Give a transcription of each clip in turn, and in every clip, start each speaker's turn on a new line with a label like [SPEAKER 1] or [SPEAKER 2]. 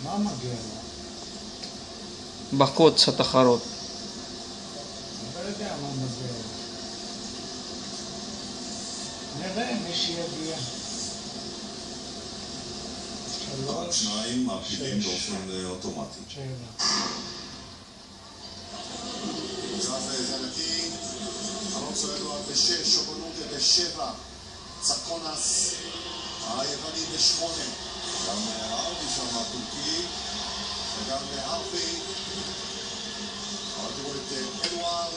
[SPEAKER 1] מה מגיע לו?
[SPEAKER 2] בקוץ התחרות.
[SPEAKER 1] אני לא יודע מה מגיע לו. נראה מי שיגיע.
[SPEAKER 3] שניים מעפילים באופן אוטומטי.
[SPEAKER 4] עכשיו זה נקי, אלונסו אדוארד ב-6, שוגונוטה ב-7, צרקונס היווני ב-8, גם הארבי שם הטורקי וגם הארבי. אבל תראו את אדוארד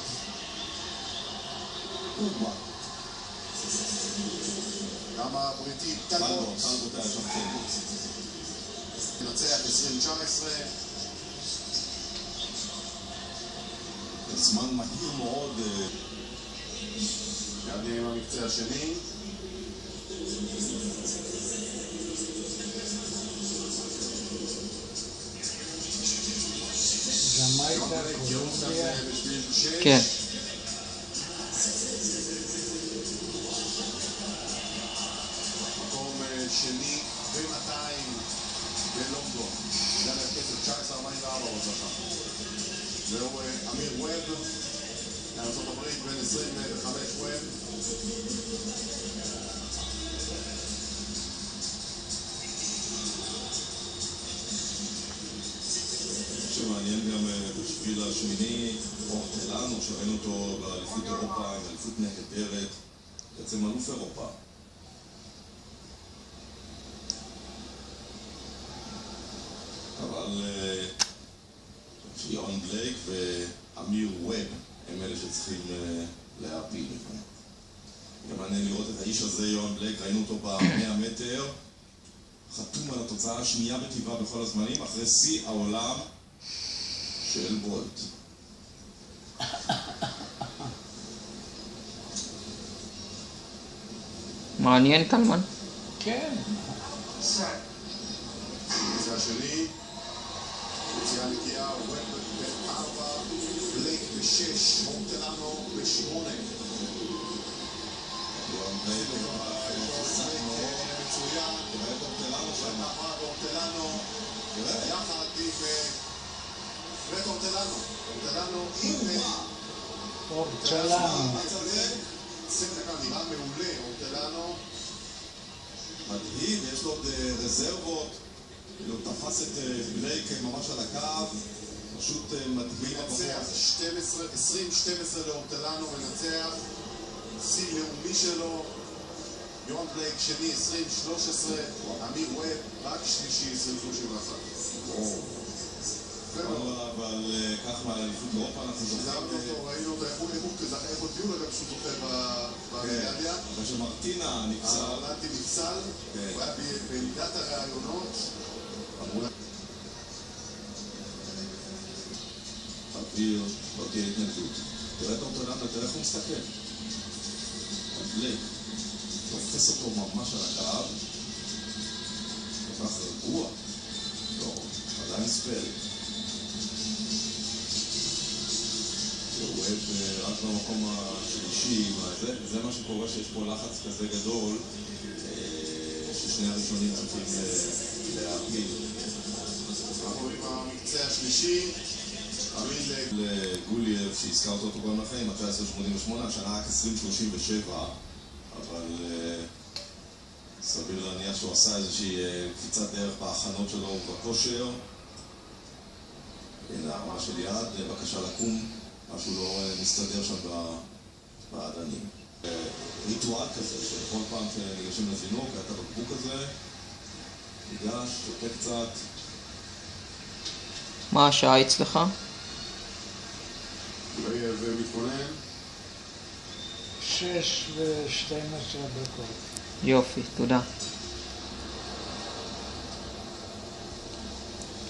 [SPEAKER 4] אוגמה, גם הבריטי טלבוט מנצח 2019.
[SPEAKER 3] זמן מהיר מאוד.
[SPEAKER 4] יעדים עם המקצה השני.
[SPEAKER 1] ג'מייקה, קולומביה.
[SPEAKER 2] כן.
[SPEAKER 4] מקום שני ב-200 בלונדון. בגלל הכסף 1944 עוד זכה. זהו אמיר ווב, מארצות הברית, בן 25 ווב.
[SPEAKER 3] שמעניין גם בשביל השמיני, אורטלנו, שראינו אותו באליפות אירופה, עם אליפות נהדרת, בעצם אלוף אירופה. אבל יורן בלייק ואמיר ווב הם אלה שצריכים להפיל. גם מעניין לראות את האיש הזה, יורן בלייק, ראינו אותו ב-100 מטר, חתום על התוצאה השנייה בטבעה בכל הזמנים, אחרי שיא העולם של בולט.
[SPEAKER 2] מעניין קלמן.
[SPEAKER 1] כן.
[SPEAKER 4] זה השני. יציאה נקייה, ווב ב-4, בלייק ב-6, אורטלנו ב-8.
[SPEAKER 3] יורן בלייק
[SPEAKER 4] מצוין.
[SPEAKER 3] תראה את אורטלנו שם.
[SPEAKER 4] אורטלנו יחד עם פרד אורטלנו. אורטלנו עם
[SPEAKER 1] אורטלנו.
[SPEAKER 4] סרט דקה נראה מעולה. אורטלנו
[SPEAKER 3] מדהים, יש לו עוד רזרבות, הוא תפס את בלייק ממש על הקו, פשוט מדהים.
[SPEAKER 4] מנצח 20-12 לאורטלנו, מנצח שיא לאומי שלו. יורן בלייק שני 20-13, אמיר ווב רק שלישי 20-31.
[SPEAKER 3] אבל כך מאליפות אירופה אנחנו זוכרים.
[SPEAKER 4] ראינו אותו, איך הודיעו לו גם שהוא זוכה במדליה.
[SPEAKER 3] אבל שמרטינה נפצל.
[SPEAKER 4] מרטין נפצל, הוא היה במידת הראיונות.
[SPEAKER 3] אוויר, לא תהיה התנגדות. תראה את אורטלנו, תראה איך הוא מסתכל. בלייק, תופס אותו ממש על הקו. כל כך רגוע. לא, עדיין ספרי. ווב רק במקום השלישי, זה מה שקורה שיש פה לחץ כזה גדול ששני הראשונים צריכים להפיל.
[SPEAKER 4] אנחנו עם המקצה השלישי,
[SPEAKER 3] לגולייב שהזכרת אותו גם לכם, 1988, השנה רק 2037, אבל סביר להניח שהוא עשה איזושהי קפיצת דרך בהכנות שלו בכושר. הנה הרמה של יד, בבקשה לקום. משהו לא מסתדר שם בעדנים. ריטואל כזה, שכל פעם שניגשים לזינוק, היה את הבקבוק הזה, ניגש, שותה קצת.
[SPEAKER 2] מה השעה אצלך?
[SPEAKER 4] ומתכונן
[SPEAKER 1] 6:12 דקות.
[SPEAKER 2] יופי, תודה.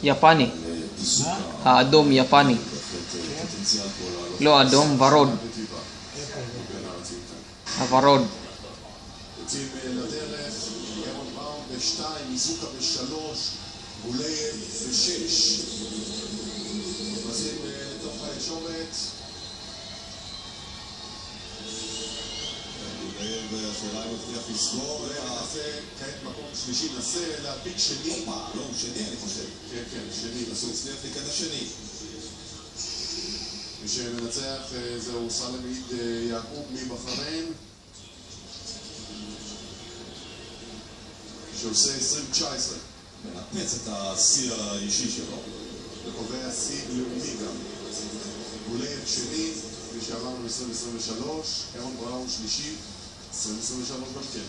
[SPEAKER 2] יפני. האדום יפני. לא, אדום ורוד. הוורוד.
[SPEAKER 4] יוצאים לדרך, ירון בראון ב-2, מיזוקה ב-3, גולייב ב-6. נכנסים לתוך הישורת.
[SPEAKER 3] גולייב והשאלה אם הוא תצליח לסגור,
[SPEAKER 4] כעת מקום שלישי, נסה להפיק שני.
[SPEAKER 3] לא, הוא שני אני חושב.
[SPEAKER 4] כן, כן, שני.
[SPEAKER 3] אז הוא הצליח להיכנס שני.
[SPEAKER 4] מי שמנצח זהו סלם עיד יעקוב מבחריין, שעושה 2019.
[SPEAKER 3] מנפץ את השיא האישי שלו.
[SPEAKER 4] וקובע שיא לאומי גם. גולב שני, כפי שאמרנו 2023, אירון בראון שלישי, 2023 גם כן.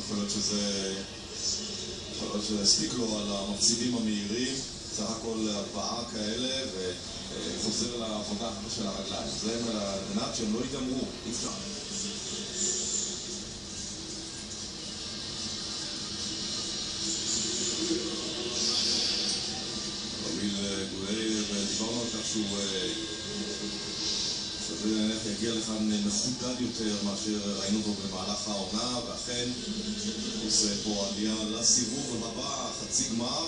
[SPEAKER 3] יכול להיות שזה הספיק לו על המפסידים המהירים, סך הכל 4 כאלה, וחוזר לעבודה של הרגליים. זה על מנת שהם לא ייגמרו, אי אפשר. ודיברנו על כך שהוא סביר להניח יגיע לכאן מחודד יותר מאשר ראינו אותו במהלך העונה, ואכן הוא עושה פה עלייה לסיבוב הבא, חצי גמר.